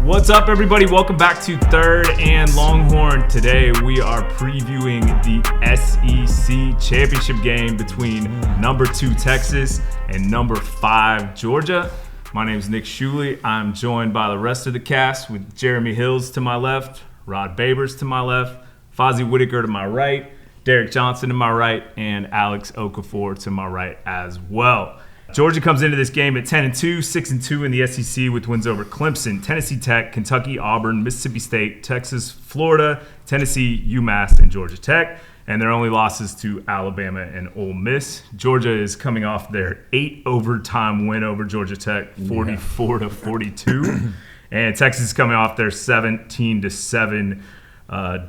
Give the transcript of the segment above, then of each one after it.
What's up, everybody? Welcome back to Third and Longhorn. Today we are previewing the SEC championship game between number 2 Texas and number 5 Georgia. My name is Nick Shuley. I'm joined by the rest of the cast with Jeremy Hills to my left, Rod Babers to my left, Fozzy Whittaker to my right, Derrick Johnson to my right, and Alex Okafor to my right as well. Georgia comes into this game at 10-2, 6-2 in the SEC with wins over Clemson, Tennessee Tech, Kentucky, Auburn, Mississippi State, Texas, Florida, Tennessee, UMass, and Georgia Tech. And their only losses to Alabama and Ole Miss. Georgia is coming off their 8 overtime win over Georgia Tech, 44-42. And Texas is coming off their 17-7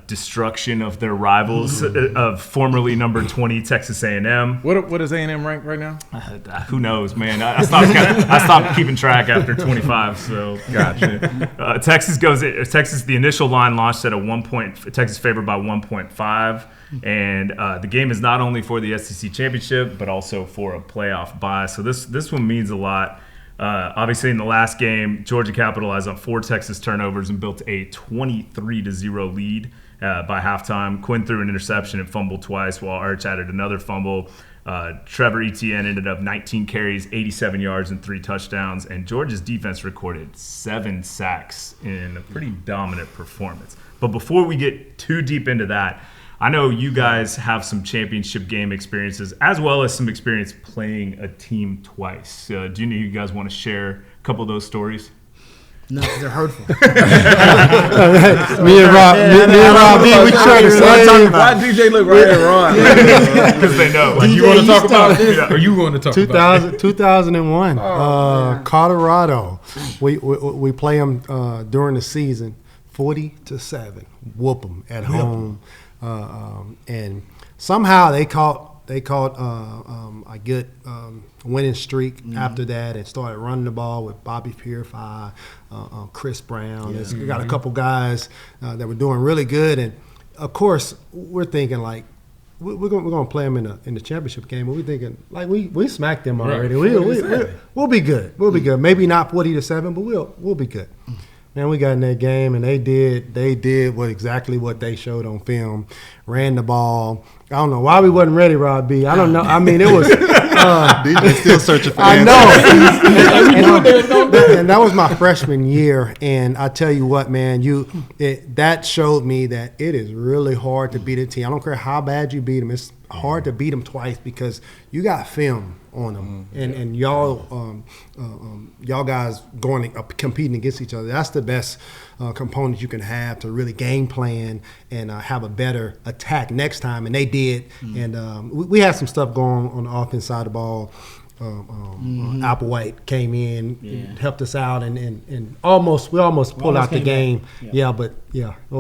destruction of their rivals of formerly number 20 Texas A&M. What is A&M ranked right now? Who knows, man? I stopped keeping track after 25. So Gotcha. Texas, the initial line launched at a 1 point. Texas favored by 1.5, and the game is not only for the SEC championship but also for a playoff bye. So this one means a lot. Obviously, in the last game, Georgia capitalized on 4 Texas turnovers and built a 23-0 lead by halftime. Quinn threw an interception and fumbled twice, while Arch added another fumble. Trevor Etienne ended up 19 carries, 87 yards, and 3 touchdowns. And Georgia's defense recorded 7 sacks in a pretty dominant performance. But before we get too deep into that, I know you guys have some championship game experiences as well as some experience playing a team twice. Do you guys want to share a couple of those stories? No, they're hurtful. me and Rob, we try to say. Why DJ look right at Ron? Because they know. Like, you want to talk about this? Or you want to talk about it? 2001, Colorado. We play them during the season, 40-7. Whoop them at home. And somehow they caught a good winning streak after that and started running the ball with Bobby Purify, Chris Brown. We got a couple guys that were doing really good, and of course we're thinking like we're gonna play them in the championship game. But we're thinking like we smacked them already. Right. We'll be good. We'll be good. Maybe not 40-7, but we'll be good. Man, we got in that game, and they did exactly what they showed on film. Ran the ball. I don't know why we wasn't ready, Rob B. I don't know. I mean, it was. DJ still searching for I answers. know. And that was my freshman year, and I tell you what, man, that showed me that it is really hard to beat a team. I don't care how bad you beat them. It's hard to beat them twice because you got film on them, and y'all guys going competing against each other. That's the best component you can have to really game plan and have a better attack next time. And they did, and we had some stuff going on the offense side of the ball. Applewhite came in, and helped us out, and we almost pulled out the game. Well,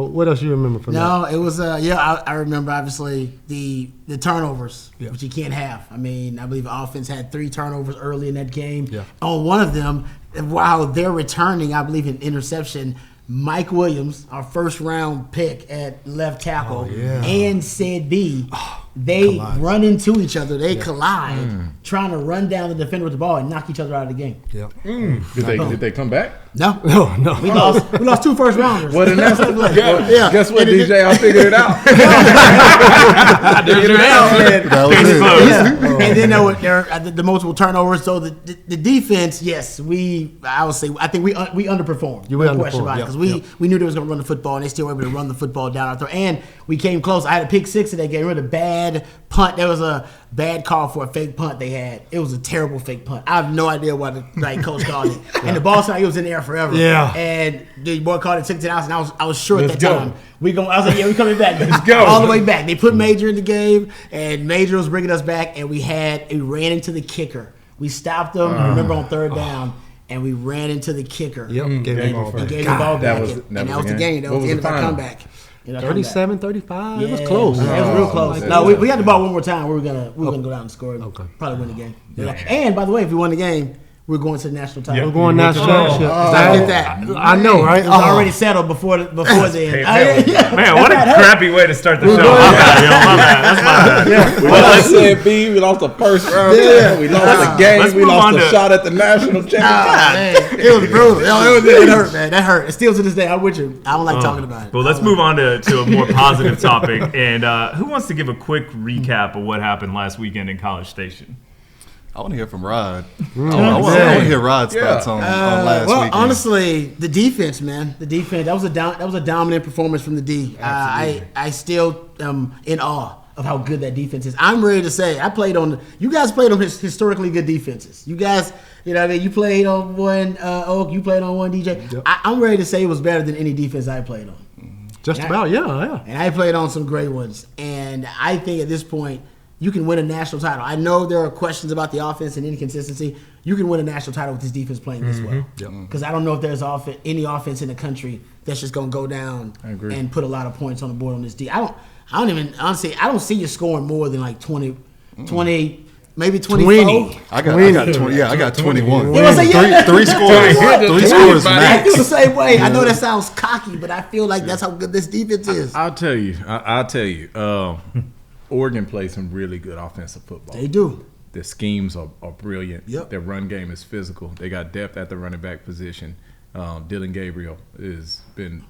what else you remember from that? No, it was I remember obviously the turnovers, which you can't have. I mean, I believe the offense had 3 turnovers early in that game. On one of them, while they're returning, I believe an interception, Mike Williams, our first round pick at left tackle, and Sid B, they run into each other. They collide, trying to run down the defender with the ball and knock each other out of the game. Did they come back? No. We lost 2 first rounders. Well, then that's guess what, DJ? I figured it out. And then there were the multiple turnovers. So the defense, I think we underperformed. We no question about it, because we knew they was going to run the football, and they still were able to run the football down our throat. And we came close. I had a pick 6 in that game. We had a bad punt. There was a bad call for a fake punt they had. It was a terrible fake punt. I have no idea why the coach called it. And the ball sounded like it was in the air forever. Yeah. And the boy called it, took it to the house, and I was sure at that time. I was like, we coming back. Let's go. All the way back. They put Major in the game, and Major was bringing us back, and we ran into the kicker. We stopped them, remember, on 3rd down, and we ran into the kicker. Gave the ball back. Gave the ball back. And that was the game. That was the end of our comeback. 37-35. It was close. It was real close. No, we had the ball one more time. We were gonna go down and score. Probably win the game. And by the way, if we won the game, we're going to the national title. We're going national championship. I get that. I know, right? It was already settled before the end. Man, what a crappy way to start the show. My bad. That's my bad. We lost the B. We lost the first round. Yeah. We lost the game. We lost the shot at the national championship. Man, it was brutal. It hurt, man. That hurt. Still to this day, I'm with you. I don't like talking about it. Well, let's move on to a more positive topic. And who wants to give a quick recap of what happened last weekend in College Station? I want to hear from Rod. I want to hear Rod's thoughts on last weekend. Honestly, the defense, man. The defense. That was a dominant performance from the D. I still am in awe of how good that defense is. I'm ready to say you guys played on historically good defenses. You guys, you know what I mean? You played on one Oak, you played on one DJ. Yep. I'm ready to say it was better than any defense I played on. Just about, yeah. And I played on some great ones. And I think at this point, you can win a national title. I know there are questions about the offense and inconsistency. You can win a national title with this defense playing this well. Because I don't know if there's any offense in the country that's just going to go down and put a lot of points on the board on this D. I don't see you scoring more than like 20 maybe 24. I got 21. Three scores max. I feel the same way. I know that sounds cocky, but I feel like that's how good this defense is. I'll tell you. Oregon plays some really good offensive football. They do. Their schemes are brilliant. Yep. Their run game is physical. They got depth at the running back position. Dylan Gabriel has been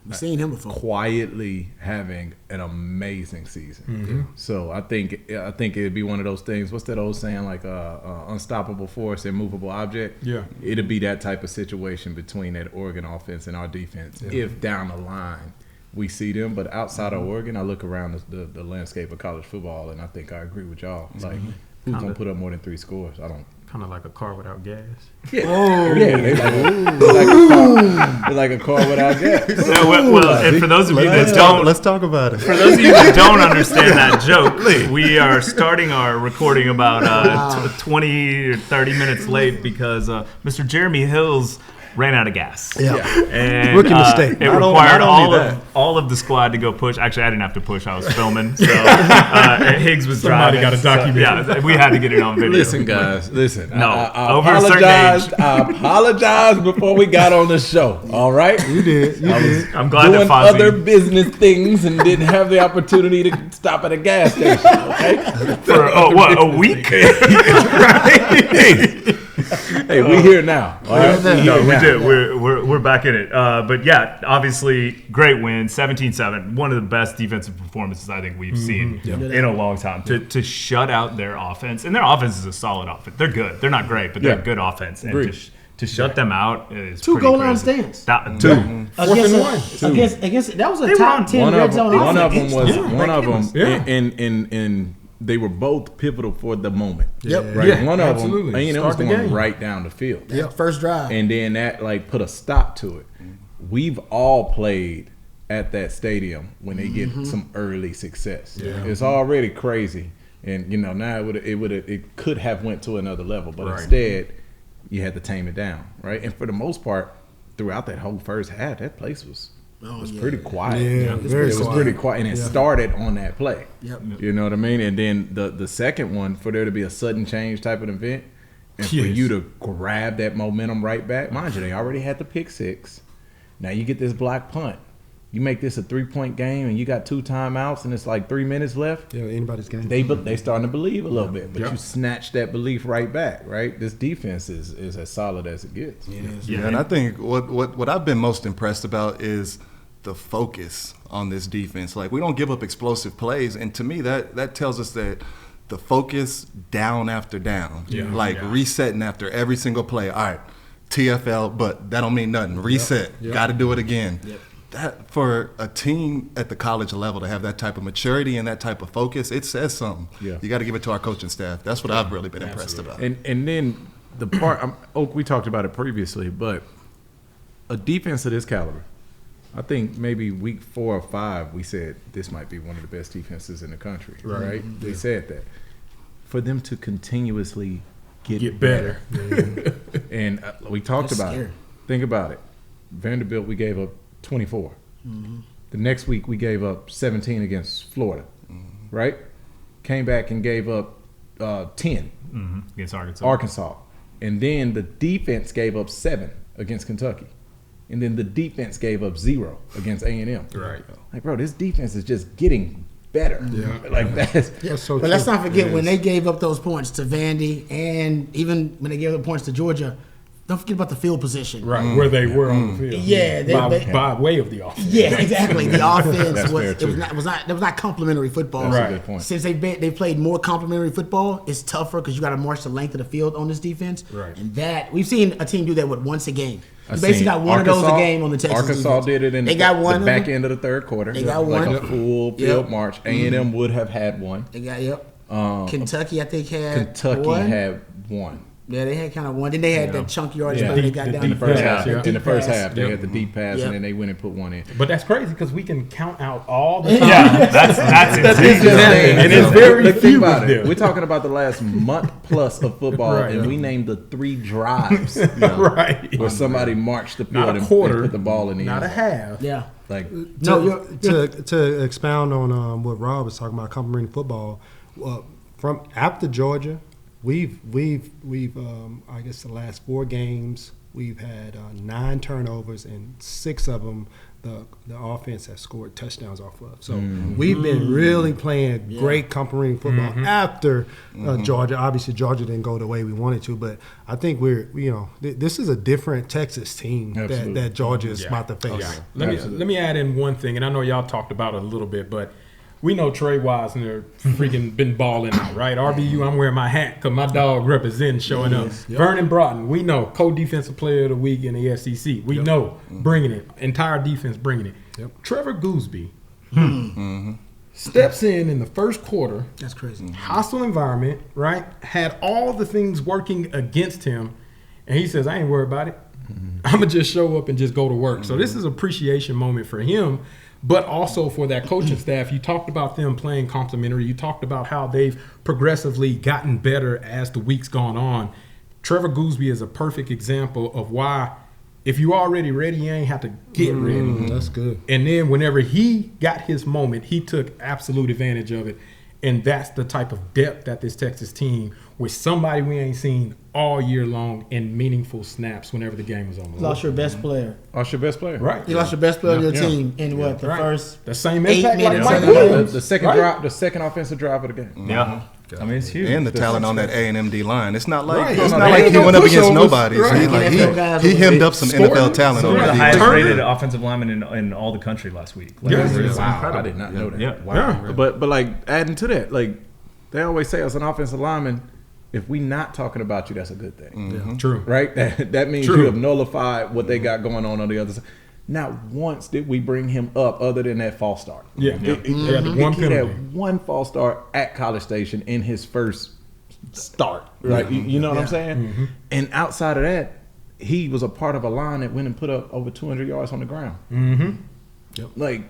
quietly having an amazing season. Mm-hmm. So I think it'd be one of those things. What's that old saying, like unstoppable force, immovable object? Yeah. It'd be that type of situation between that Oregon offense and our defense if down the line we see them. But outside of Oregon, I look around the landscape of college football, and I think I agree with y'all. Like, who's going to put up more than 3 scores? I don't. Kind of like a car without gas. Yeah. They're like a car without gas. And for those of you that don't, let's talk about it. For those of you that don't understand that joke, we are starting our recording about 20 or 30 minutes late because Mr. Jeremy Hills ran out of gas. Yeah. And rookie mistake. It required all of the squad to go push. Actually, I didn't have to push. I was filming. So Higgs was driving. Somebody got to document. Yeah, we had to get it on video. Listen, guys. Listen. No. I apologized. I apologized before we got on the show. All right? You did. I'm glad doing that Fozzy other business things and didn't have the opportunity to stop at a gas station. Okay? For a week? Hey, we here now. All right? We did. We're back in it. But yeah, obviously, great win, 17-7. One of the best defensive performances I think we've seen in a long time. To shut out their offense, and their offense is a solid offense. They're good. They're not great, but they're a good offense. And to shut them out is 2 goal line stands. 2. Against that was a top 10 red zone offense. One of them, and they were both pivotal for the moment. Yep. Right. One of them, it was going right down the field. First drive. And then that put a stop to it. We've all played at that stadium when they get some early success. Yeah. It's already crazy, and now it could have went to another level, but instead you had to tame it down, right? And for the most part, throughout that whole first half, that place was pretty quiet. Yeah, it was pretty quiet, and it started on that play. Yep. You know what I mean? And then the second one, for there to be a sudden change type of event, and for you to grab that momentum right back. Mind you, they already had the pick 6. Now you get this block punt. You make this a 3-point game, and you got 2 timeouts, and it's like 3 minutes left. Yeah, anybody's game. They starting to believe a little bit, but you snatch that belief right back, right? This defense is as solid as it gets. Yeah, and I think what I've been most impressed about is the focus on this defense. Like, we don't give up explosive plays, and to me that tells us that the focus down after down, resetting after every single play. All right, TFL, but that don't mean nothing. Reset, got to do it again. That, for a team at the college level to have that type of maturity and that type of focus, it says something. Yeah. You got to give it to our coaching staff. That's what I've really been impressed about. And then the part, we talked about it previously, but a defense of this caliber, I think maybe week 4 or 5, we said this might be one of the best defenses in the country, right? We said that. For them to continuously get better. And we talked about it. Think about it. Vanderbilt, we gave up 24. The next week, we gave up 17 against Florida, right? Came back and gave up 10 against Arkansas. And then the defense gave up 7 against Kentucky. And then the defense gave up 0 against A&M. Right. Like, bro, this defense is just getting better. Yeah. Like, that's so But true. let's not forget when they gave up those points to Vandy, and even when they gave up points to Georgia, don't forget about the field position. Right, where they were on the field. Yeah, by way of the offense. Yeah, exactly. The offense That's fair, was too. not complimentary football. That's a good point. Since they played more complimentary football, it's tougher because you got to march the length of the field on this defense. Right. And that we've seen a team do that once a game. You I've basically seen got one of those a game on the Texas Arkansas defense. did it in They got one the of back them. end of the third quarter. They got like one. a full field march. A&M would have had one. They got Kentucky, I think had Kentucky one. had one. Yeah, they had kind of one. Then they had that chunky yardage Yeah. play they got The down deep the first pass, half. yeah. In the first half, they Yep. had the deep pass, Yep. and then they went and put one in. But that's crazy because we can count out all the time. Yeah, that's insane. And it's very Think few about of it. them. We're talking about the last month plus of football, Right. and we named the 3 drives Right. where somebody marched the field Not a and quarter, put the ball in the not a end zone. half. Yeah. Like, To expound on what Rob was talking about, complimentary football, from after Georgia, we've I guess the last 4 games we've had 9 turnovers, and 6 of them the offense has scored touchdowns off of. So we've been really playing great complimentary football after Georgia. Obviously, Georgia didn't go the way we wanted to, but I think this is a different Texas team that Georgia is about to face. Let me add in one thing, and I know y'all talked about it a little bit, but we know Trey Wisner freaking been balling out, right? RBU, I'm wearing my hat because my dog representing showing up. Yep. Vernon Broughton, we know, co-defensive player of the week in the SEC. We know, bringing it. Entire defense bringing it. Yep. Trevor Gooseby steps in the first quarter. That's crazy. Hostile environment, right? Had all the things working against him, and he says, I ain't worried about it. I'm going to just show up and just go to work. So this is an appreciation moment for him, but also for that coaching staff. You talked about them playing complementary. You talked about how they've progressively gotten better as the week's gone on. Trevor Gooseby is a perfect example of why, if you already ready, you ain't have to get ready. That's good. And then whenever he got his moment, he took absolute advantage of it. And that's the type of depth that this Texas team, with somebody we ain't seen all year long in meaningful snaps whenever the game was on the line. Lost your best player. Lost your best player. Right. You lost your best player on your Yeah. team in what, the Right. first The same 8 impact like minutes Mike of the game? Williams. The second Right. drive, the second offensive drive of the game. Yeah. I mean, it's huge. And the talent on that A&M D line. It's not like it's No, not they like ain't he no went up against pushovers. nobody. Right. He, like, NFL guys he will hemmed be up some scoring. NFL talent Some on of the that highest defense. rated offensive linemen in all the country last week. Like, Yes. it's Wow, incredible. I did not know that. Yeah. Wow. But like adding to that, like they always say as an offensive lineman, if we not talking about you, that's a good thing. True. Right? That means True. you have nullified what they got going on the other side. Not once did we bring him up other than that false start. Yeah. He One had penalty. one false start at College Station in his first start. Right? You know what I'm saying? And outside of that, he was a part of a line that went and put up over 200 yards on the ground. Like,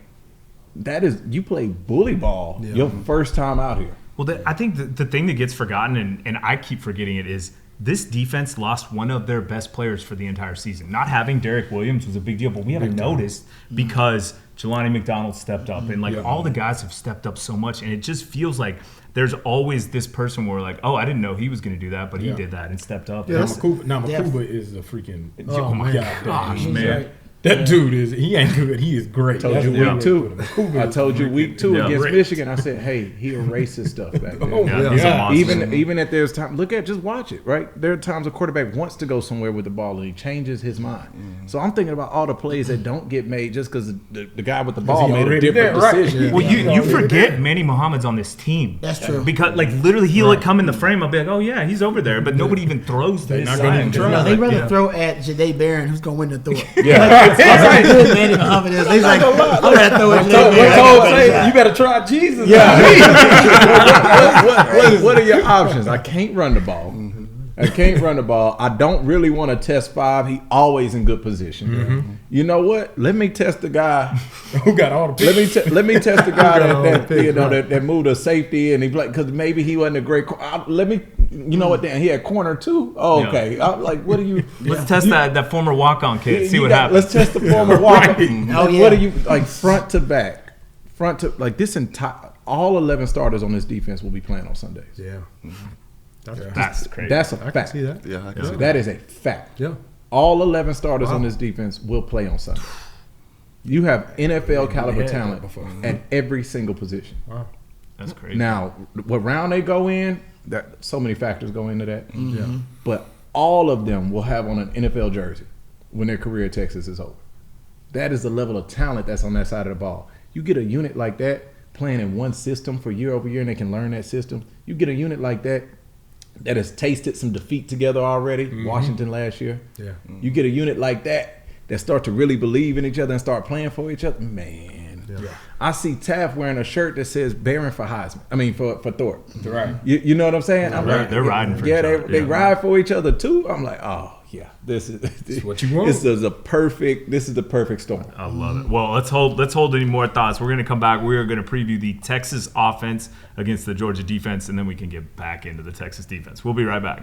that is, you play bully ball your first time out here. Well, I think the thing that gets forgotten, and I keep forgetting it, is this defense lost one of their best players for the entire season. Not having Derrick Williams was a big deal, but we haven't noticed because Jelani McDonald stepped up, and all the guys have stepped up so much, and it just feels like there's always this person where we're like, oh, I didn't know he was going to do that, but he did that and stepped up. Now, Makuba is a freaking Oh my gosh, man. That dude he ain't good. He is great. Told That's you the way week to 2. put him. Makuba I is told you freaking- week 2 Yeah. against Great. Michigan. I said, hey, he erases stuff back there. yeah. He's a monster. Even if there's time, just watch it, right? There are times a quarterback wants to go somewhere with the ball and he changes his mind. So I'm thinking about all the plays that don't get made just because the guy with the ball he made a already different there, right. decision. Well, you forget Manny Muhammad's on this team. That's true. Because literally he'll come in the frame. I'll be like, oh yeah, he's over there, but nobody even throws to They're his not gonna side. even try. No, they rather Yeah. throw at Jadae Barron, who's going to win the throw. Yeah. That's how good Manny Muhammad is. He's like, I'm going to throw at Jadae Barron. You better try Jesus. What are your options? I can't run the ball. I can't run the ball. I don't really want to test 5. He always in good position. You know what? Let me test the guy. Who got all the picks? Let me test the guy that moved a safety and he played because maybe he wasn't a great. You know what? Then he had corner too. Oh, okay. I'm like, what are you? Let's test that former walk-on kid. See what happens. Let's test the former walk. Oh, yeah. What are you like front to back? Like this entire all 11 starters on this defense will be playing on Sundays. Yeah. That's crazy. That's a I can fact. see that. Yeah, I can see that. That is a fact. Yeah. All 11 starters on this defense will play on Sunday. You have NFL caliber talent at every single position. Wow. That's crazy. Now, what round they go in, that so many factors go into that. Yeah. But all of them will have on an NFL jersey when their career at Texas is over. That is the level of talent that's on that side of the ball. You get a unit like that playing in one system for year over year, and they can learn that system. You get a unit like that has tasted some defeat together already. Washington last year. Yeah. You get a unit like that start to really believe in each other and start playing for each other. Man, I see Taft wearing a shirt that says "Barron for Heisman." I mean for Thorpe. Right. You know what I'm saying? I'm like, they're riding for each they other. ride for each other too. I'm like, oh yeah, this is what you want. This is the perfect storm. I love it. Well, let's hold any more thoughts. We're going to come back. We are going to preview the Texas offense against the Georgia defense, and then we can get back into the Texas defense. We'll be right back.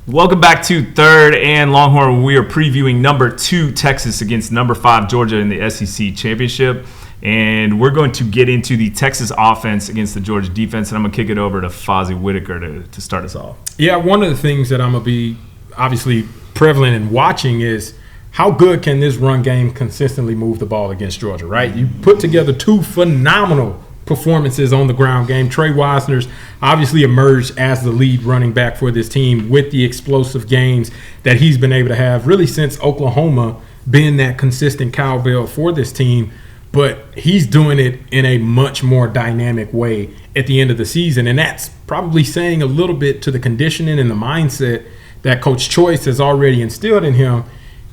Welcome back to Third and Longhorn. We are previewing number 2 Texas against number 5 Georgia in the SEC Championship. And we're going to get into the Texas offense against the Georgia defense. And I'm going to kick it over to Fozzy Whittaker to start us off. Yeah, one of the things that I'm going to be obviously prevalent in watching is how good can this run game consistently move the ball against Georgia, right? You put together 2 phenomenal performances on the ground game. Trey Wisner's obviously emerged as the lead running back for this team with the explosive games that he's been able to have really since Oklahoma being that consistent cowbell for this team. But he's doing it in a much more dynamic way at the end of the season. And that's probably saying a little bit to the conditioning and the mindset that Coach Choice has already instilled in him.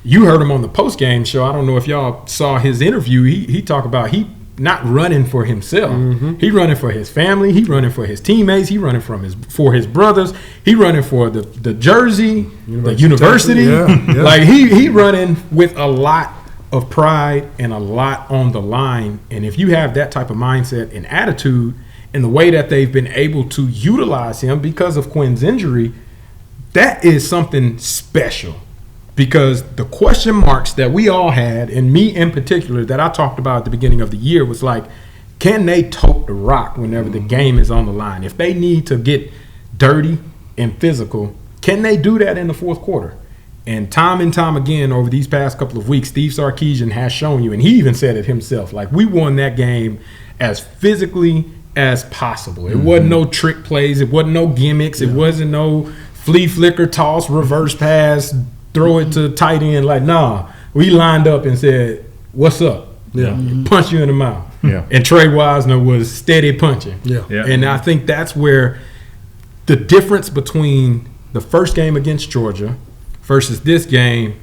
You heard him on the postgame show. I don't know if y'all saw his interview. He talked about he not running for himself. He running for his family. He running for his teammates. He running for his brothers. He running for the jersey, the university. Yeah. Like he running with a lot of pride and a lot on the line. And if you have that type of mindset and attitude and the way that they've been able to utilize him because of Quinn's injury, that is something special. Because the question marks that we all had, and me in particular, that I talked about at the beginning of the year was like, can they tote the rock whenever the game is on the line? If they need to get dirty and physical, can they do that in the fourth quarter? And time again over these past couple of weeks, Steve Sarkisian has shown you, and he even said it himself, like we won that game as physically as possible. It wasn't no trick plays. It wasn't no gimmicks. It wasn't no flea flicker, toss, reverse pass, throw it to tight end. Like, nah, we lined up and said, what's up? Punch you in the mouth. And Trey Wisner was steady punching. And I think that's where the difference between the first game against Georgia versus this game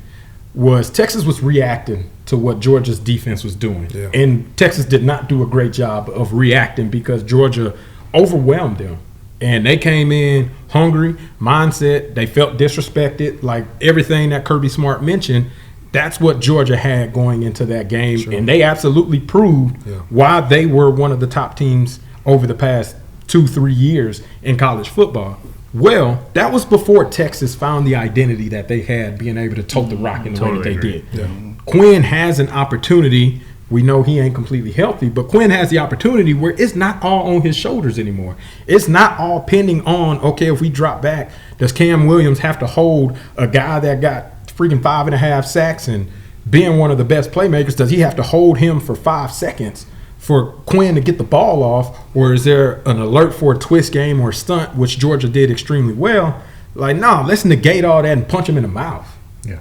was Texas was reacting to what Georgia's defense was doing. And Texas did not do a great job of reacting because Georgia overwhelmed them. And they came in hungry, mindset. They felt disrespected, like everything that Kirby Smart mentioned. That's what Georgia had going into that game. And they absolutely proved why they were one of the top teams over the past 2-3 years in college football. Well, that was before Texas found the identity that they had, being able to tote the rock in the way that they did. Quinn has an opportunity. We know he ain't completely healthy, but Quinn has the opportunity where it's not all on his shoulders anymore. It's not all pending on, okay, if we drop back, does Cam Williams have to hold a guy that got freaking 5.5 sacks and being one of the best playmakers? Does he have to hold him for 5 seconds for Quinn to get the ball off? Or is there an alert for a twist game or stunt, which Georgia did extremely well? Like, no, let's negate all that and punch him in the mouth.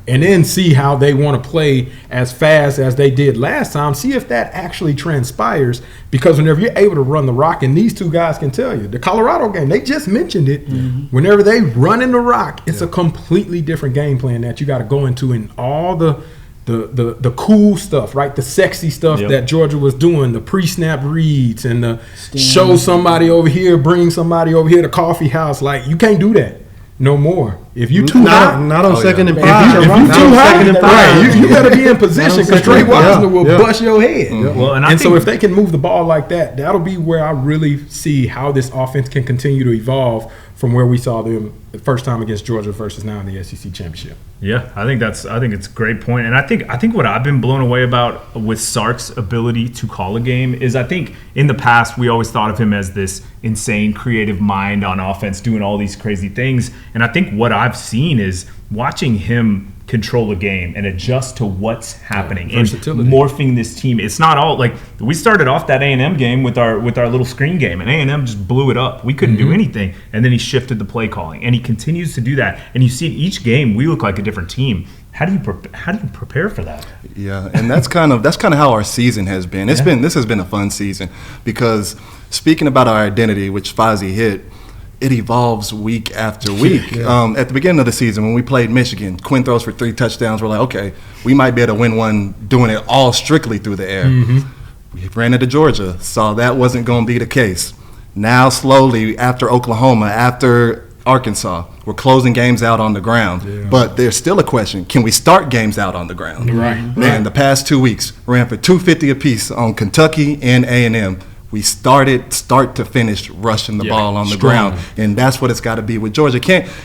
And then see how they want to play as fast as they did last time. See if that actually transpires. Because whenever you're able to run the rock, and these two guys can tell you, the Colorado game, they just mentioned it. Whenever they run in the rock, it's a completely different game plan that you got to go into, and all the cool stuff, right? The sexy stuff that Georgia was doing, the pre-snap reads and the show somebody over here, bring somebody over here to coffee house. Like, you can't do that no more. If you too high, not on second and 5. If you too high, right, you better be in position because Trey Wisner will bust your head. Well, and so if they can move the ball like that, that'll be where I really see how this offense can continue to evolve from where we saw them the first time against Georgia versus now in the SEC championship. Yeah, I think it's a great point. And I think what I've been blown away about with Sark's ability to call a game is I think in the past we always thought of him as this insane creative mind on offense doing all these crazy things. And I think what I've seen is watching him control a game and adjust to what's happening and morphing this team. It's not all like we started off that A&M game with our little screen game, and A&M just blew it up. We couldn't do anything, and then he shifted the play calling, and he continues to do that. And you see each game we look like a different team. How do you prepare for that? Yeah, and that's kind of how our season has been. This has been a fun season because speaking about our identity, which Fozzy hit, it evolves week after week. At the beginning of the season, when we played Michigan, Quinn throws for 3 touchdowns. We're like, okay, we might be able to win one doing it all strictly through the air. We ran into Georgia, saw that wasn't going to be the case. Now, slowly, after Oklahoma, after Arkansas, we're closing games out on the ground. But there's still a question, can we start games out on the ground? Man, the past 2 weeks, ran for 250 apiece on Kentucky and A&M. We started start to finish rushing the ball on the ground, and that's what it's got to be with Georgia.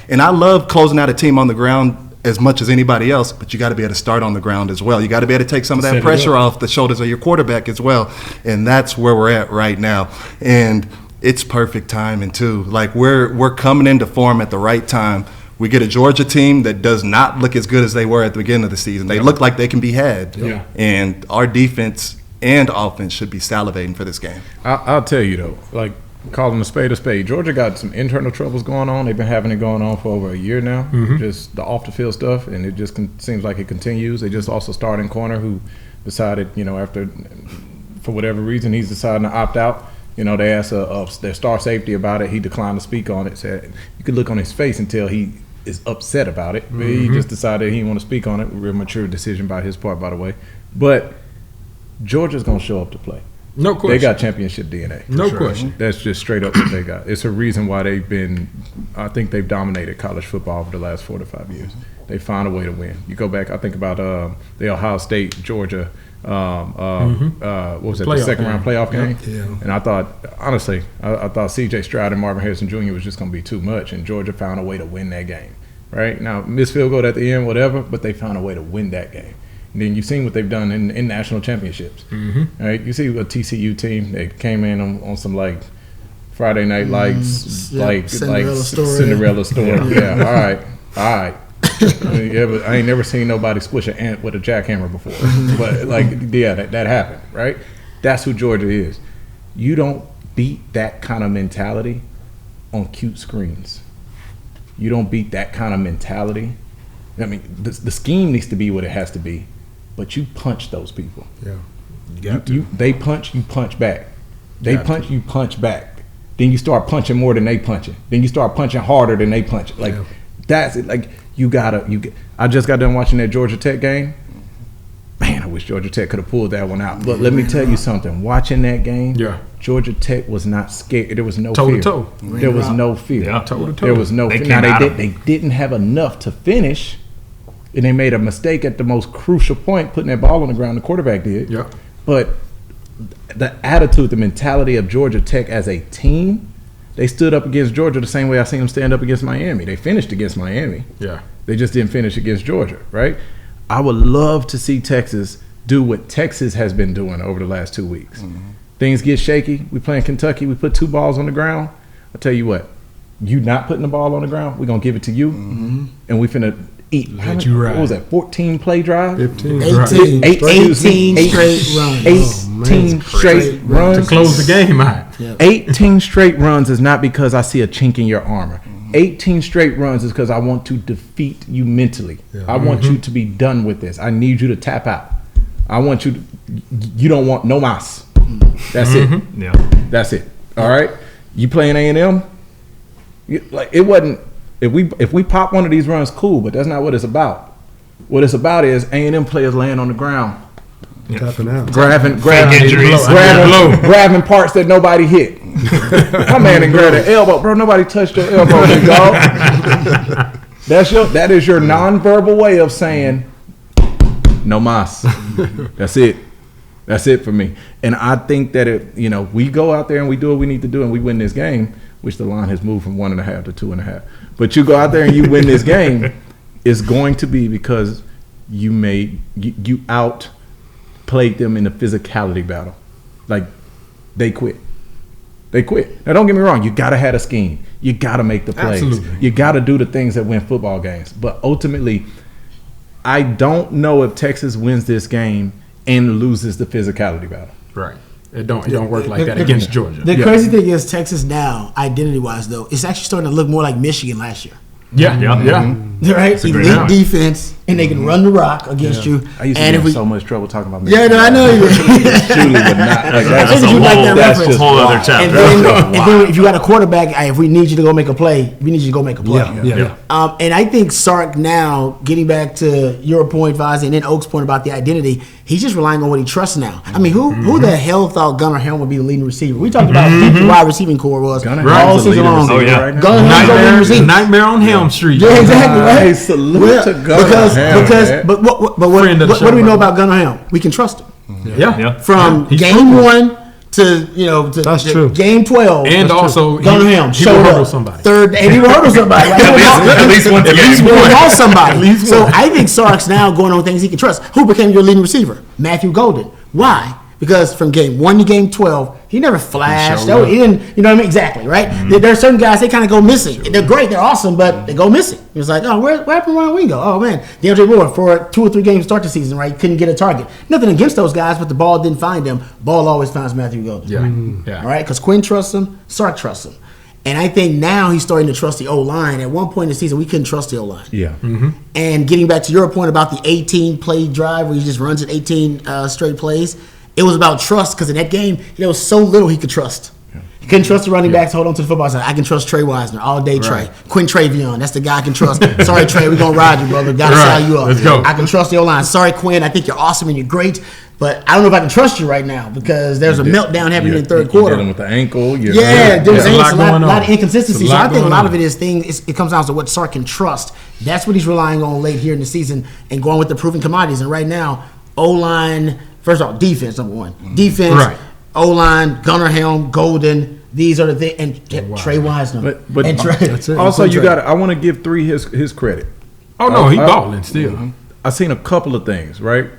And I love closing out a team on the ground as much as anybody else, but you got to be able to start on the ground as well. You got to be able to take some of that pressure off the shoulders of your quarterback as well, and that's where we're at right now. And it's perfect timing too. Like we're coming into form at the right time. We get a Georgia team that does not look as good as they were at the beginning of the season. They look like they can be had, and our defense and offense should be salivating for this game. I'll tell you though, like calling a spade. Georgia got some internal troubles going on. They've been having it going on for over a year now, just the off the field stuff, and it just seems like it continues. They just also started in corner who decided, after for whatever reason he's deciding to opt out. They asked their star safety about it. He declined to speak on it. Said you could look on his face and tell he is upset about it. But he just decided he didn't want to speak on it. Real mature decision by his part, by the way. But Georgia's going to show up to play. No question. They got championship DNA. No question. That's just straight up what they got. It's a reason why I think they've dominated college football over the last 4 to 5 years. They found a way to win. You go back, I think about the Ohio State, Georgia, what was it, the second round playoff game? And I thought, honestly, I thought C.J. Stroud and Marvin Harrison Jr. was just going to be too much, and Georgia found a way to win that game. Right? Now, missed field goal at the end, whatever, but they found a way to win that game. And then you've seen what they've done in national championships. Right? You see a TCU team that came in on some like Friday Night Lights, Cinderella story. All right. But I ain't never seen nobody squish an ant with a jackhammer before. But that happened, right? That's who Georgia is. You don't beat that kind of mentality on cute screens. You don't beat that kind of mentality. I mean, the scheme needs to be what it has to be. But you punch those people. They punch, you punch back. They punch, you punch back. Then you start punching more than they punching. Then you start punching harder than they punch. That's it. Like I just got done watching that Georgia Tech game. Man, I wish Georgia Tech could have pulled that one out. But let me tell you something. Watching that game, Georgia Tech was not scared. There was no fear. Toe. There was no fear. Toe. There was no fear. Now they didn't have enough to finish. And they made a mistake at the most crucial point, putting that ball on the ground. The quarterback did. But the attitude, the mentality of Georgia Tech as a team, they stood up against Georgia the same way I seen them stand up against Miami. They finished against Miami. They just didn't finish against Georgia, right? I would love to see Texas do what Texas has been doing over the last 2 weeks. Things get shaky. We playing Kentucky. We put 2 balls on the ground. I'll tell you what. You not putting the ball on the ground, we're going to give it to you. And we finna eat. What was that? 14 play drive? 18 straight runs to close the game out. 18 straight runs is not because I see a chink in your armor. 18 straight runs is because I want to defeat you mentally. I want you to be done with this. I need you to tap out. I want you to, you don't want no mas. That's it. That's it. All right. You playing A&M? It wasn't. If we pop one of these runs, cool, but that's not what it's about. What it's about is A&M players laying on the ground, tapping out, grabbing parts that nobody hit. My man didn't grab the elbow, bro. Nobody touched your elbow, big dog. That is your nonverbal way of saying no mas. That's it. That's it for me. And I think that we go out there and we do what we need to do and we win this game. which the line has moved from 1.5 to 2.5. But you go out there and you win this game, it's going to be because you outplayed them in the physicality battle. Like, they quit. Now, don't get me wrong. You got to have a scheme. You got to make the plays. Absolutely. You got to do the things that win football games. But ultimately, I don't know if Texas wins this game and loses the physicality battle. Right. It don't work like that against Georgia. The crazy thing is Texas now, identity-wise, though, it's actually starting to look more like Michigan last year. Yeah. Right? Elite defense, and they can run the rock against you. I used to and have so much trouble talking about Yeah, Michigan. no, I know you. Shuley would not. Like, That's a whole other chapter. And then if you got a quarterback, if we need you to go make a play, we need you to go make a play. Yeah. And I think Sark now, getting back to your point, Fozzy, and then Oak's point about the identity, he's just relying on what he trusts now. I mean, who the hell thought Gunnar Helm would be the leading receiver? We talked about how deep the wide receiving core was all season long. Oh, yeah. Gunnar Helm's the leading receiver. Nightmare on Helm Street. Yeah, exactly. Right? Hey, salute to Gunnar Helm, But what do we know about Gunnar Helm? We can trust him. Yeah. From He's game proven. 1 to That's true. game 12. And also, Gunnar Helm he showed will hurdle up somebody. third, and he will hurdle somebody. Like, At least once a game. He will lost somebody. So I think Sark's now going on things he can trust. Who became your leading receiver? Matthew Golden. Why? Because from game 1 to game 12, he never flashed. He didn't, you know what I mean? Exactly, right? There are certain guys, they kind of go missing. They're great, they're awesome, but they go missing. It was like, where happened to Ryan Wingo? Oh, man. DeAndre Moore, for 2 or 3 games to start the season, right? Couldn't get a target. Nothing against those guys, but the ball didn't find them. Ball always finds Matthew Golden. Yeah. All right? Because Quinn trusts him, Sark trusts him. And I think now he's starting to trust the O-line. At one point in the season, we couldn't trust the O-line. Yeah. And getting back to your point about the 18-play drive where he just runs it 18 straight plays, it was about trust because in that game, there was so little he could trust. He couldn't trust the running backs to hold on to the football side. I can trust Trey Wisner all day, Trey. Quinn Travion, that's the guy I can trust. Sorry, Trey, we're going to ride you, brother. Got to sell you up. Let's go. I can trust the O-line. Sorry, Quinn, I think you're awesome and you're great, but I don't know if I can trust you right now because there's a meltdown happening in the third quarter. You're dealing with the ankle. There's a lot a going lot on. of inconsistency. It's So a lot I think a going lot on. of it is it comes down to what Sark can trust. That's what he's relying on late here in the season and going with the proven commodities. And right now, O-line, first off, defense, number one. Defense, Right. O-line, Gunnar Helm, Golden. These are the things. And Trey Wisner. But and Trey. That's it. also, you got. I want to give 3 his credit. Oh, no, he balling still. I seen a couple of things. Right,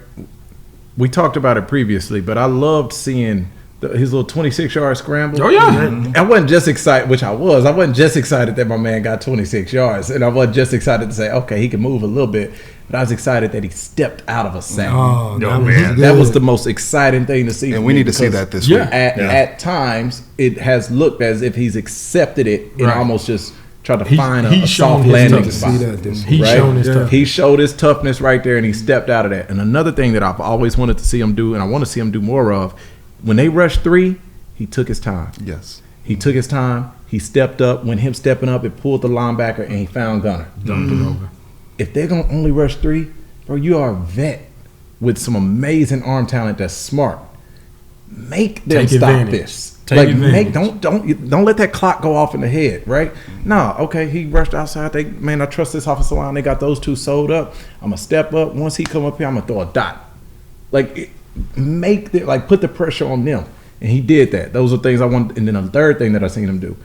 we talked about it previously, but I loved seeing his little 26-yard scramble. Oh, yeah. I wasn't just excited, which I was. I wasn't just excited that my man got 26 yards, and I wasn't just excited to say, okay, he can move a little bit. But I was excited that he stepped out of a sack. Oh, man. That was the most exciting thing to see. And we need to see that this week. At times, it has looked as if he's accepted it and Right. almost just tried to He's- find a he's shown soft his landing toughness. spot. See that this He's Right? shown his stuff. He showed his toughness right there, and he stepped out of that. And another thing that I've always wanted to see him do, and I want to see him do more of, when they rushed 3, he took his time. Yes. He took his time. He stepped up. When him stepping up, it pulled the linebacker, and he found Gunnar. Dumped it over. If they're gonna only rush 3, bro, you are a vet with some amazing arm talent that's smart. Make them Take stop advantage. this. Take advantage. Don't let that clock go off in the head, right? No, okay, he rushed outside. I trust this offensive line. They got those 2 sold up. I'm gonna step up. Once he come up here, I'm gonna throw a dot. Put the pressure on them, and he did that. Those are things I want. And then the third thing that I seen him do,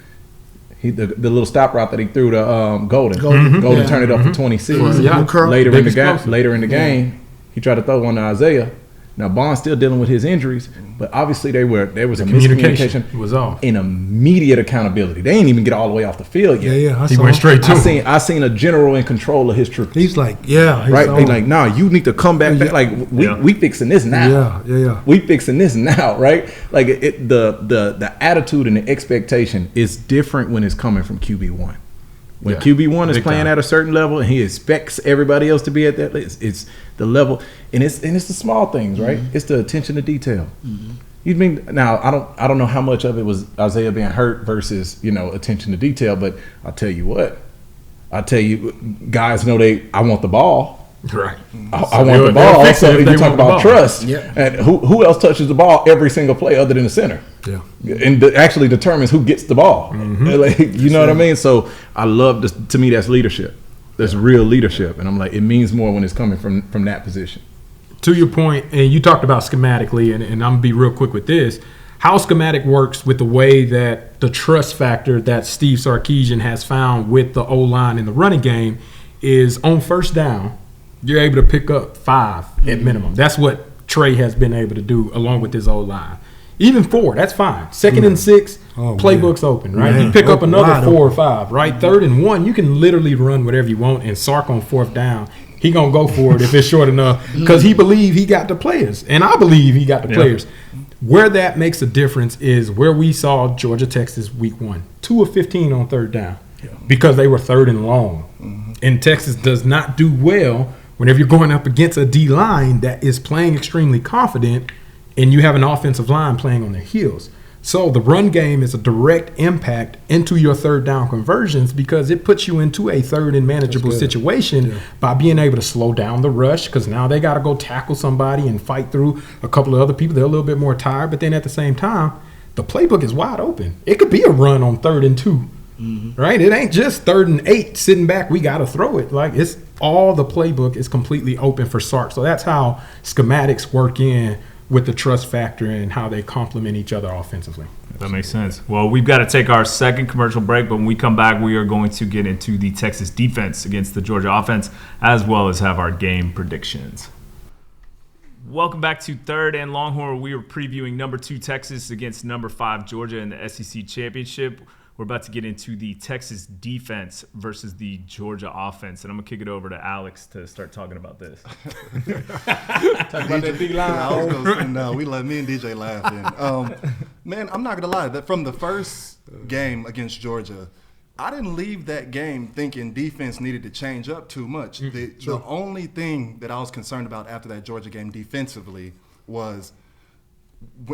the little stop route that he threw to Golden. Golden turned it up for 26. Yeah. Later Big in the explosive. game, he tried to throw one to Isaiah. Now Bond's still dealing with his injuries, but obviously there was a Communication miscommunication was off. and immediate accountability. They ain't even get all the way off the field yet. Yeah. He went straight to him. I seen a general in control of his troops. He's like, yeah. Right? on. They like, nah, you need to come back. Like we fixing this now. Yeah. We fixing this now, right? Like the attitude and the expectation is different when it's coming from QB1. When QB1 is Big playing time. at a certain level and he expects everybody else to be at that, it's the level, and it's the small things, right? It's the attention to detail. You mean now? I don't know how much of it was Isaiah being hurt versus attention to detail, but I'll tell you what. Guys know I want the ball. Right. I want the ball. So So you talk about trust. Yeah. And who else touches the ball every single play other than the center? Yeah. And actually determines who gets the ball. Like, you know what I mean? So I love this. To me, that's leadership. That's real leadership. And I'm like, it means more when it's coming from that position. To your point, and you talked about schematically, and I'm going to be real quick with this. how schematic works with the way that the trust factor that Steve Sarkisian has found with the O-line in the running game is on first down, you're able to pick up 5 at minimum. That's what Trey has been able to do along with his O-line. Even 4, that's fine. 2nd and 6, playbook's open, right? You pick up another 4 or 5, right? 3rd and 1, you can literally run whatever you want. And Sark on 4th down, he gonna go for it if it's short enough because he believe he got the players, and I believe he got the players. Where that makes a difference is where we saw Georgia Texas week 1, 2 of 15 on 3rd down because they were 3rd and long. And Texas does not do well whenever you're going up against a D line that is playing extremely confident, and you have an offensive line playing on their heels. So the run game is a direct impact into your 3rd down conversions because it puts you into a 3rd and manageable situation by being able to slow down the rush because now they got to go tackle somebody and fight through a couple of other people. They're a little bit more tired, but then at the same time, the playbook is wide open. It could be a run on 3rd and 2, right? It ain't just 3rd and 8 sitting back. We got to throw it. Like it's all the playbook is completely open for Sark. So that's how schematics work in with the trust factor and how they complement each other offensively. That makes sense. Well, we've got to take our second commercial break, but when we come back, we are going to get into the Texas defense against the Georgia offense, as well as have our game predictions. Welcome back to Third and Longhorn. We are previewing number 2 Texas against number 5 Georgia in the SEC Championship. We're about to get into the Texas defense versus the Georgia offense, and I'm gonna kick it over to Alex to start talking about this. Talk about that big line. I was gonna say no. We let me and DJ laugh. Man, I'm not gonna lie. That from the first game against Georgia, I didn't leave that game thinking defense needed to change up too much. The only thing that I was concerned about after that Georgia game defensively was,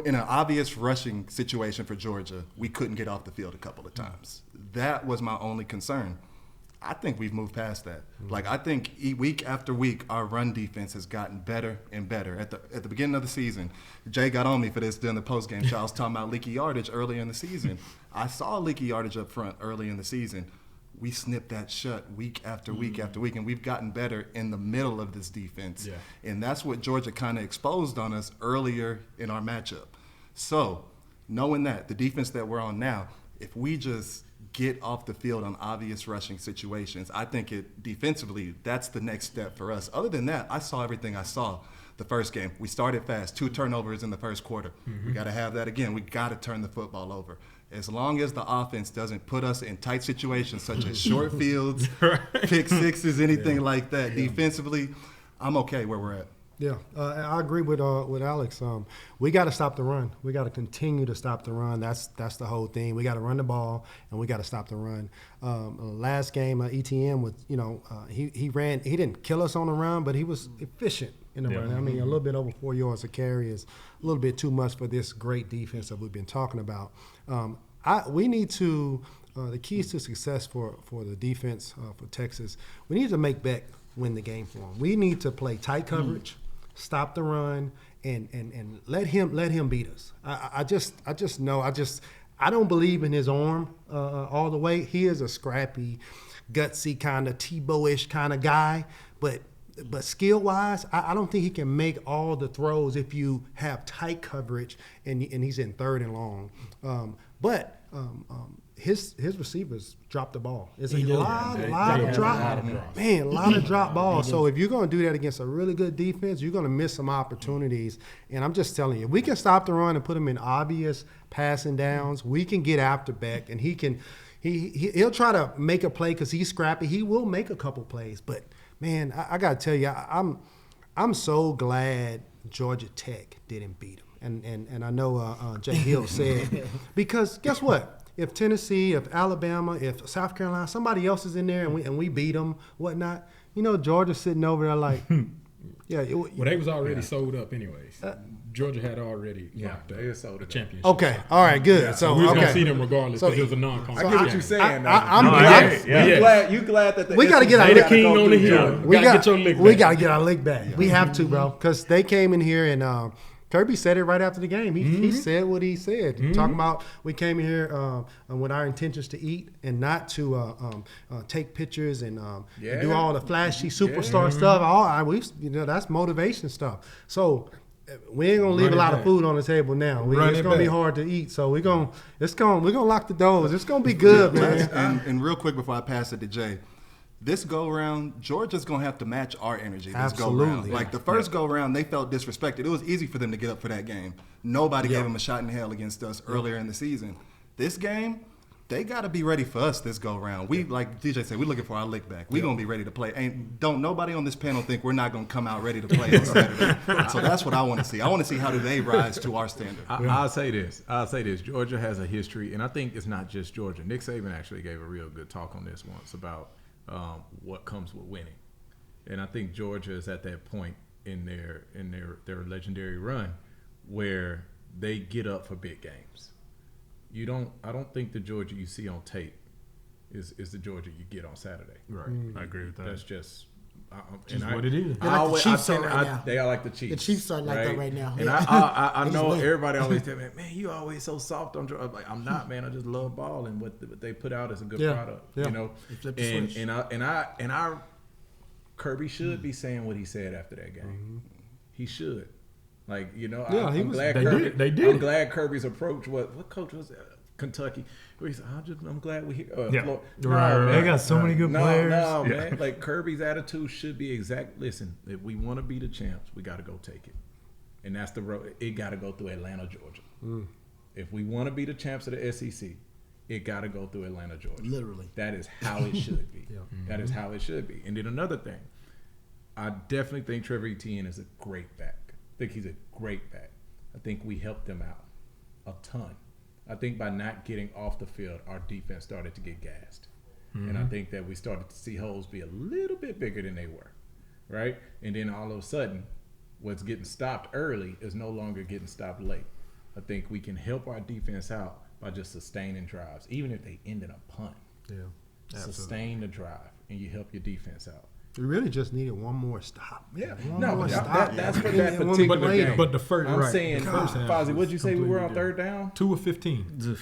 in an obvious rushing situation for Georgia, we couldn't get off the field a couple of times. That was my only concern. I think we've moved past that. Like, I think week after week, our run defense has gotten better and better. At the beginning of the season, Jay got on me for this during the postgame show. I was talking about leaky yardage earlier in the season. I saw leaky yardage up front early in the season. We snipped that shut week after week after week, and we've gotten better in the middle of this defense. Yeah. And that's what Georgia kind of exposed on us earlier in our matchup. So, knowing that, the defense that we're on now, if we just get off the field on obvious rushing situations, I think defensively, that's the next step for us. Other than that, I saw everything I saw the first game. We started fast, 2 turnovers in the first quarter. We got to have that again. We got to turn the football over. As long as the offense doesn't put us in tight situations such as short fields, pick sixes, anything like that, defensively, I'm okay where we're at. Yeah, I agree with Alex. We got to stop the run. We got to continue to stop the run. That's the whole thing. We got to run the ball, and we got to stop the run. Last game, ETN was, he ran. He didn't kill us on the run, but he was efficient in the run. I mean, a little bit over 4 yards a carry is a little bit too much for this great defense that we've been talking about. We need to. The keys to success for the defense for Texas, we need to make Beck win the game for him. We need to play tight coverage. Stop the run and let him beat us. I don't believe in his arm all the way. He is a scrappy, gutsy kind of Tebow-ish kind of guy, but skill wise, I don't think he can make all the throws if you have tight coverage and he's in 3rd and long. His receivers drop the ball. It's a lot of drop balls. So if you're going to do that against a really good defense, you're going to miss some opportunities. And I'm just telling you, if we can stop the run and put him in obvious passing downs, we can get after Beck, and he'll try to make a play because he's scrappy. He will make a couple plays, but man, I got to tell you, I'm so glad Georgia Tech didn't beat him. And I know Jay Hill said, because guess what? If Tennessee, if Alabama, if South Carolina, somebody else is in there and we beat them, whatnot, Georgia's sitting over there like, well, they was already sold up anyways. Georgia had already locked up a championship. Okay, all right, good. Yeah. So we was going to see them regardless because it was a non-conference. I get what you're saying. You glad that we got to get our king on the hill. We got to get our lick back. Yeah. We have to, bro, because they came in here and Kirby said it right after the game. He said what he said. Talking about we came in here with our intentions to eat and not to take pictures and do all the flashy superstar stuff. That's motivation stuff. So we ain't gonna leave Run a it lot of back. food on the table now. Run It's it gonna be back. hard to eat, so we're gonna lock the doors. It's gonna be good, man. And real quick before I pass it to Jay, this go round, Georgia's gonna have to match our energy. This Absolutely. go round, like the first go round, they felt disrespected. It was easy for them to get up for that game. Nobody gave them a shot in hell against us earlier in the season. This game, they got to be ready for us this go round. We like DJ said, we're looking for our lick back. We're gonna be ready to play. And don't nobody on this panel think we're not gonna come out ready to play on Saturday. So that's what I want to see. I want to see how do they rise to our standard. I'll say this. Georgia has a history, and I think it's not just Georgia. Nick Saban actually gave a real good talk on this once about what comes with winning, and I think Georgia is at that point in their legendary run where they get up for big games. I don't think the Georgia you see on tape is the Georgia you get on Saturday. Right. I agree with that. That's just what it is. They're like the Chiefs are right now. They are like the Chiefs. The Chiefs are like that right now. And Yeah. I They just know win. everybody always tell me, man, you always so soft on Georgia. I'm like, I'm not, man. I just love ball, and what they put out is a good product. Yeah. You know, They flipped the switch. and Kirby should be saying what he said after that game. He should. Like, you know, Yeah, I'm glad Kirby. They did. I'm glad Kirby's approach was. What coach was that? Kentucky. Where he said, I'm glad we here. Yeah. Florida. Right. They got so many good players. No, Yeah. man. Like Kirby's attitude should be exact. Listen, if we want to be the champs, we got to go take it, and that's the road. It got to go through Atlanta, Georgia. If we want to be the champs of the SEC, it got to go through Atlanta, Georgia. Literally. That is how it should be. That is how it should be. And then another thing, I definitely think Trevor Etienne is a great back. I think he's a great back. I think we helped them out a ton. I think by not getting off the field, our defense started to get gassed. And I think that we started to see holes be a little bit bigger than they were, right? And then all of a sudden, what's getting stopped early is no longer getting stopped late. I think we can help our defense out by just sustaining drives, even if they end in a punt. Yeah. Sustain the drive, and you help your defense out. We really just needed one more stop. Yeah, One no, more but stop. that's what And that then one particular later. game. But the first, I'm right, saying, the first half Fozzy, was what'd you say we were on completely third down? 2 of 15.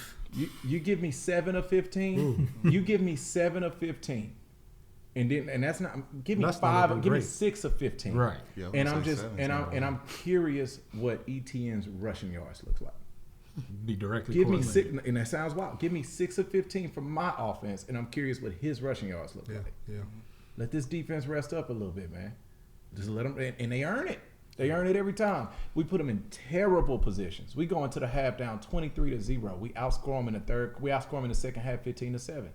You give me 7 of 15. You give me 7 of 15, and that's not. Give me That's not 5. looking Give me great. 6 of 15. Right. Yeah, And I I'm would say just 7, and I'm curious what ETN's rushing yards looks like. Be directly Give me correlated. 6, and that sounds wild. Give me 6 of 15 from my offense, and I'm curious what his rushing yards look like. Yeah. Let this defense rest up a little bit, man. Just let them, and they earn it. They earn it every time. We put them in terrible positions. We go into the half down 23-0. We outscore them in the third. We outscore them in the second half 15-7.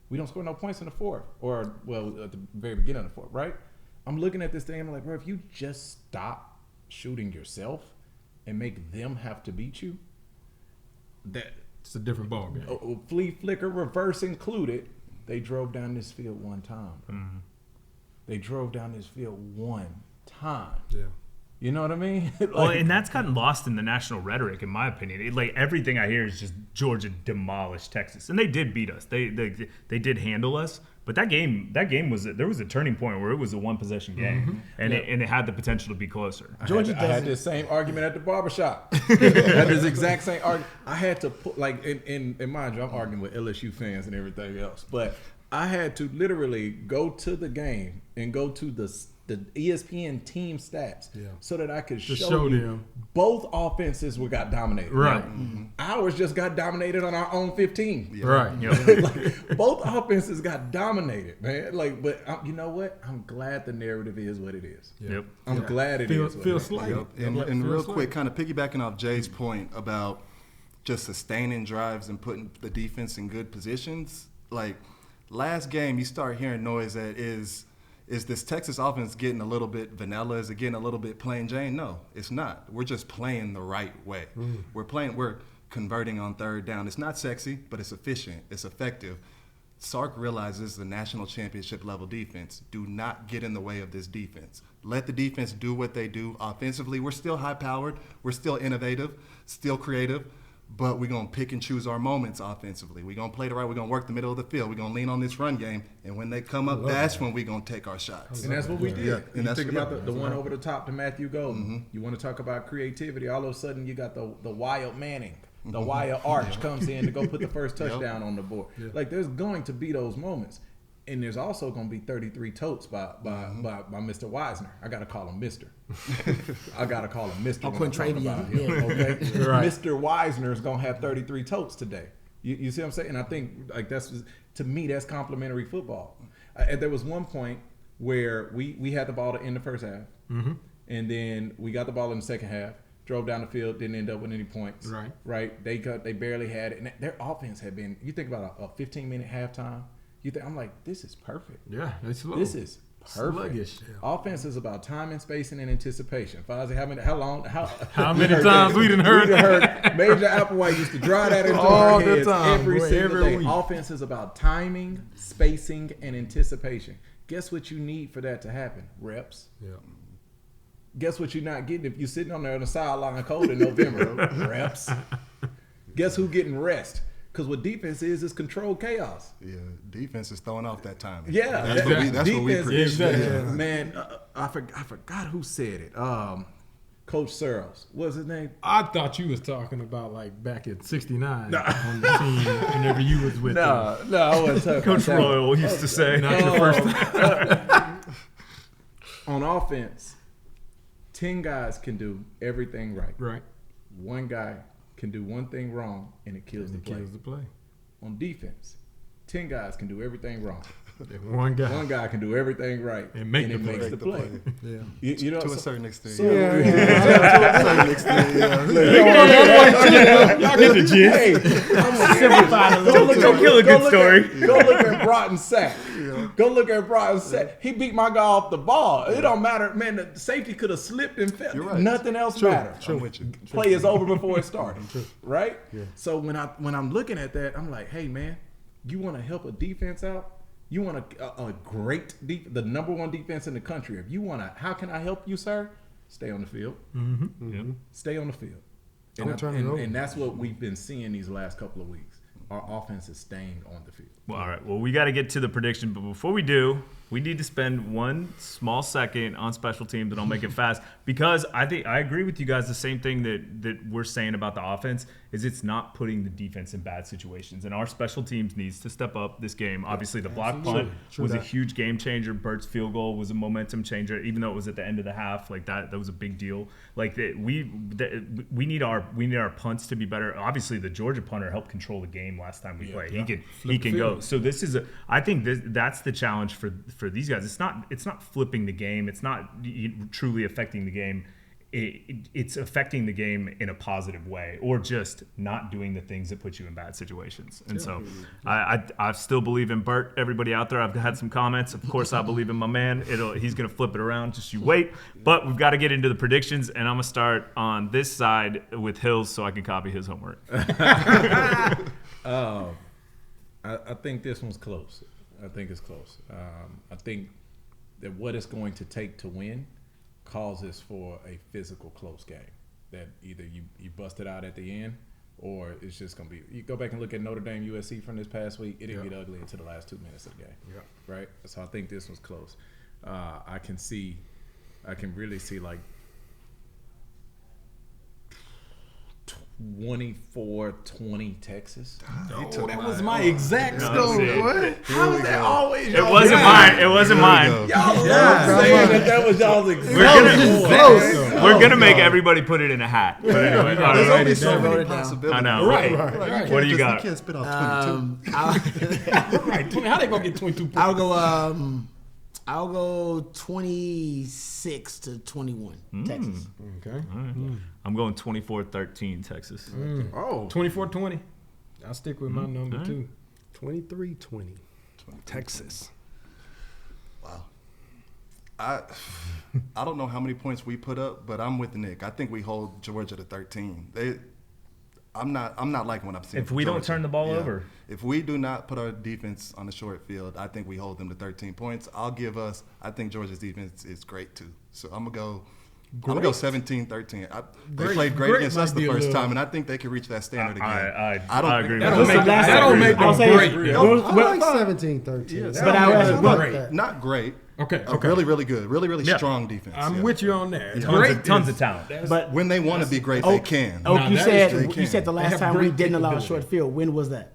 We don't score no points in the fourth, or well, at the very beginning of the fourth, right? I'm looking at this thing. I'm like, bro, if you just stop shooting yourself and make them have to beat you, that It's a different ballgame. flea flicker reverse included. They drove down this field one time. They drove down this field one time. Yeah. You know what I mean? Well, and that's gotten lost in the national rhetoric, in my opinion. Like everything I hear is just Georgia demolished Texas, and they did beat us. They did handle us, but that game was there was a turning point where it was a one possession game, and it had the potential to be closer. Georgia I had doesn't. this same argument at the barbershop. I had this exact same argument. I had to put and mind you, I'm arguing with LSU fans and everything else, but I had to literally go to the game and go to the ESPN team stats so that I could show you them. both offenses got dominated. Right. Ours just got dominated on our own 15. Right. Like, both offenses got dominated, man. Like, but you know what? I'm glad the narrative is what it is. Yep. I'm glad it is. Feel what it is. slighted. And real quick, kind of piggybacking off Jay's point about just sustaining drives and putting the defense in good positions. Like last game, you start hearing noise that is this Texas offense getting a little bit vanilla? Is it getting a little bit plain Jane? No, it's not. We're just playing the right way. We're converting on third down. It's not sexy, but it's efficient. It's effective. Sark realizes the national championship level defense. Do not get in the way of this defense. Let the defense do what they do. Offensively, we're still high powered. We're still innovative, still creative. But we're going to pick and choose our moments offensively. We're going to play the right. We're going to work the middle of the field. We're going to lean on this run game. And when they come up, that's when we're going to take our shots. And that's what we did. Yeah, And and you that's think what- about the one over the top to Matthew Golden. You want to talk about creativity. All of a sudden, you got the Wyatt Manning. The Wyatt Arch comes in to go put the first touchdown on the board. Like, there's going to be those moments. And there's also going to be 33 totes by Mr. Wisner. I got to call him Mr. I got to call him Mr. I'll quit trading you. Okay? Right. Mr. Wisner is going to have 33 totes today. You see what I'm saying? And I think like to me, that's complimentary football. There was one point where we had the ball to end the first half. Mm-hmm. And then we got the ball in the second half, drove down the field, didn't end up with any points. Right. They barely had it. And their offense had been, you think about a 15-minute halftime, I'm like, this is perfect. Yeah, it's slow. This is perfect. Sluggish. Yeah. Offense is about timing, spacing, and anticipation. Fozzy, how many times we done heard that? Major Applewhite used to draw that into our heads every single day. Week. Offense is about timing, spacing, and anticipation. Guess what you need for that to happen? Reps. Yeah. Guess what you're not getting if you're sitting on there on the sideline cold in November? Reps. Guess who's getting rest? Because what defense is controlled chaos. Yeah, defense is throwing off that time. Yeah, that's what we produce. Yeah. Man, I forgot who said it. Coach Searles. What's his name? I thought you was talking about like back at '69 on the team whenever you was with them. No, I wasn't talking Coach Royal used to say. Not your first time. On offense, 10 guys can do everything right. Right. One guy can do one thing wrong and it kills the play. On defense, 10 guys can do everything wrong. One guy can do everything right and makes the play. Yeah, you know, to a certain extent. So, to a certain extent. Y'all get the gist. Hey, Don't kill a good story. Go look at Broughton's sack. Go look at Broughton's sack. He beat my guy off the ball. It don't matter, man. The safety could have slipped and fell. Right. Nothing else matters. Play is over before it started. Right? Yeah. So when I'm looking at that, I'm like, hey man, you want to help a defense out? You want a great the number one defense in the country. If you want to, how can I help you, sir? Stay on the field. Mm-hmm. Yep. Stay on the field. And that's what we've been seeing these last couple of weeks. Our offense is staying on the field. Well, all right. Well, we got to get to the prediction, but before we do, we need to spend one small second on special teams, and I'll make it fast because I agree with you guys. The same thing that we're saying about the offense is it's not putting the defense in bad situations, and our special teams needs to step up this game. Obviously, the block punt was a huge game changer. Bert's field goal was a momentum changer, even though it was at the end of the half. Like that was a big deal. Like we need our punts to be better. Obviously, the Georgia punter helped control the game last time we played. He can go. So this is I think that's the challenge for these guys. It's not flipping the game. It's not truly affecting the game. It's affecting the game in a positive way, or just not doing the things that put you in bad situations. And so I still believe in Bert. Everybody out there, I've had some comments. Of course, I believe in my man. He's going to flip it around. Just you wait. But we've got to get into the predictions, and I'm going to start on this side with Hills so I can copy his homework. I think this one's close. I think it's close. I think that what it's going to take to win causes for a physical close game. That either you bust it out at the end, or it's just going to be. You go back and look at Notre Dame USC from this past week. It didn't get ugly until the last 2 minutes of the game. Yeah. Right. So I think this was close. I can really see like 24-20 Texas. That was my exact score. How is that always? It wasn't mine. It wasn't mine. Y'all saying that was y'all's exact. We're gonna make everybody put it in a hat. But anyway, there's only so many possibilities. I know. Right. What do you got? You can't spit off 22. How they gonna get 22 points? I'll go 26-21, Texas. Okay. Right. I'm going 24-13, Texas. 24-20. I'll stick with my number too. 23-20, Texas. Wow. I don't know how many points we put up, but I'm with Nick. I think we hold Georgia to 13. I'm not liking what I'm seeing. If we don't turn the ball over. If we do not put our defense on the short field, I think we hold them to 13 points. I think Georgia's defense is great too. So I'm going to go 17-13. They played great against us the first time, and I think they can reach that standard again. I agree. That'll make them great. I like 17-13. But I was not great. Okay. Really, really good. Really, really strong defense. I'm with you on that. Tons of talent. But when they want to be great, they can. You said the last time we didn't allow a short field. When was that?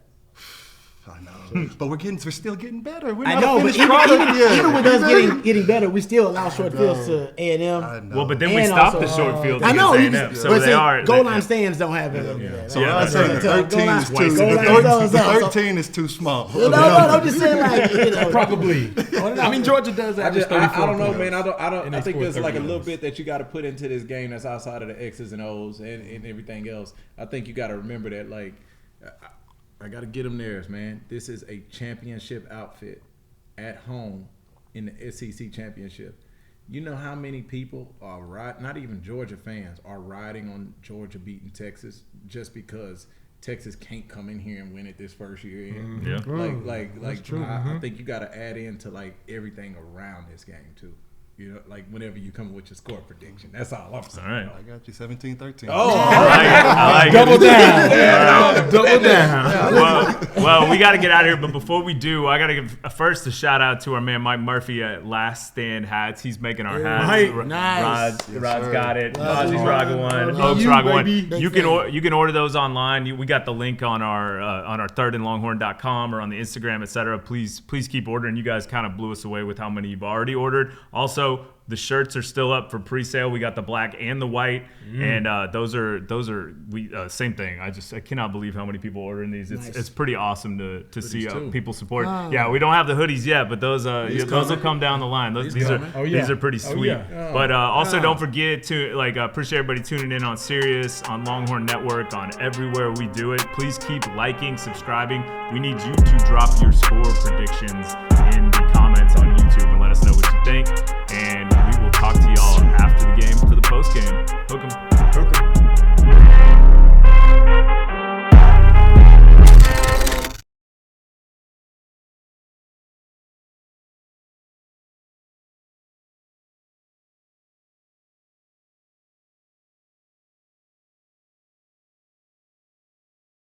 I know, but we're still getting better. We're I not know, a but finished product yet. even with us getting better, we still allow short fields to A&M. Well, but then we And stopped also, the short field. I know, against A&M, so but they see, are goal line stands don't have it. Yeah. So Yeah, I that's say right. 13 is Goal line- too. goal line- The 13 is too small. No, I'm just saying like Probably. I mean, Georgia does I average 34 don't know, points. man. I And they think scored there's like a 30 little points. bit that you got to put into this game that's outside of the X's and O's and everything else. I think you got to remember that, like, I got to get them theirs, man. This is a championship outfit at home in the SEC championship. You know how many people are not even Georgia fans, are riding on Georgia beating Texas just because Texas can't come in here and win it this first year in. Yeah. Like true. I think you got to add into like everything around this game too. You know, like whenever you come with your score prediction, that's all I'm saying. All right. I got you 17-13. Oh, I like Double it. down. Double down. Well, we got to get out of here. But before we do, I got to give first a shout out to our man Mike Murphy at Last Stand Hats. He's making our hats. Mike. Nice. Rod's sir. got it. Fozzy's rocking one. Love Oak's you, rocking one. baby. You can order those online. We got the link on our thirdandlonghorn.com or on the Instagram, etc. Please keep ordering. You guys kind of blew us away with how many you've already ordered. Also, the shirts are still up for pre-sale. We got the black and the white, and those are same thing. I cannot believe how many people ordering these. It's pretty awesome to see people support. Yeah, we don't have the hoodies yet, but those will come down the line. These are pretty sweet. But also don't forget to appreciate everybody tuning in on Sirius, on Longhorn Network, on everywhere we do it. Please keep liking, subscribing. We need you to drop your score predictions in the comments on YouTube and let us know what you think.